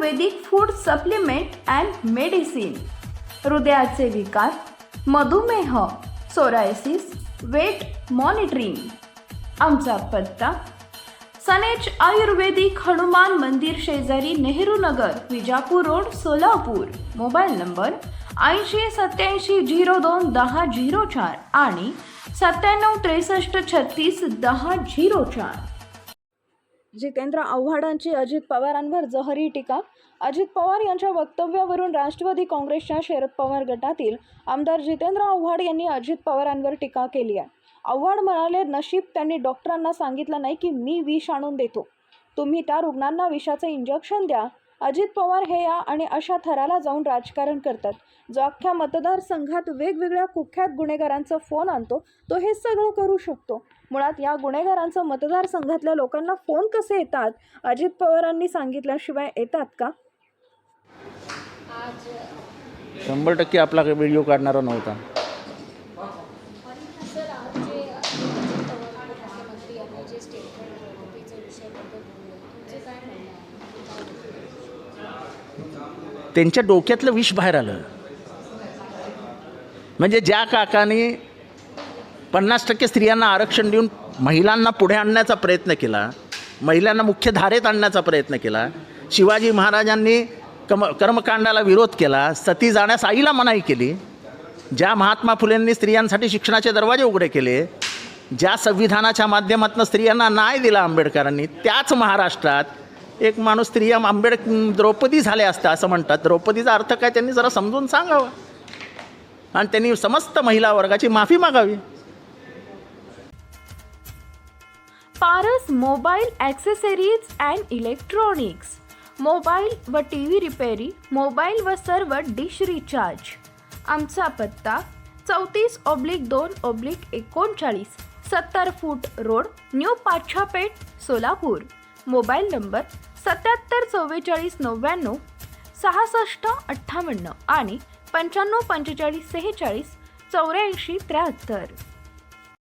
Ayurvedic food supplement and medicine, हृदयाचे विकार, मधुमेह, सोरायसिस, वेट मॉनिटरिंग. आमचा पत्ता सनेज आयुर्वेदिक हनुमान मंदिर शेजारी Nehru Nagar, Vijapur road, Solapur. Mobile number 8087021004 आणि 9763361004. जितेंद्र आव्हाडांची अजित पवारांवर जहरी टीका. अजित पवार यांच्या वक्तव्यावरून राष्ट्रवादी काँग्रेसच्या शरद पवार गटातील आमदार जितेंद्र आव्हाड यांनी अजित पवारांवर टीका केली आहे. आव्हाड म्हणाले, नशीब त्यांनी डॉक्टरांना सांगितलं नाही की मी विष आणून देतो, तुम्ही त्या रुग्णांना विषाचं इंजेक्शन द्या. अजित पवार हे या आणि अशा थराला जाऊन राजकारण करतात. जो अख्ख्या मतदारसंघात वेगवेगळ्या कुख्यात गुन्हेगारांचा फोन आणतो तो हे सगळं करू शकतो. मुळात या गुन्हेगारांचा मतदारसंघातल्या लोकांना फोन कसे येतात, अजित पवारांनी सांगितल्याशिवाय येतात का? 100% आपला व्हिडिओ काढणारा नव्हता. त्यांच्या डोक्यातलं विष बाहेर आलं. म्हणजे ज्या काकाने 50% स्त्रियांना आरक्षण देऊन महिलांना पुढे आणण्याचा प्रयत्न केला, महिलांना मुख्य धारेत आणण्याचा प्रयत्न केला, शिवाजी महाराजांनी कर्मकांडाला विरोध केला, सती जाण्यास आईला मनाई केली, ज्या महात्मा फुलेंनी स्त्रियांसाठी शिक्षणाचे दरवाजे उघडे केले, ज्या संविधानाच्या माध्यमातून स्त्रियांना न्याय दिला आंबेडकरांनी, त्याच महाराष्ट्रात एक माणूस स्त्रिया द्रौपदी झाल्या असता असं म्हणतात. द्रौपदीचा अर्थ काय त्यांनी जरा समजून सांगावं आणि त्यांनी समस्त महिला वर्गाची माफी मागावी. Paras mobile accessories and electronics, mobile व TV रिपेरी, मोबाईल व सर्व डिश रिचार्ज. आमचा पत्ता 34/2/39 70 फूट road, new Pachhapeth, Solapur. Mobile number 774499 6658 आणि 954546 8473.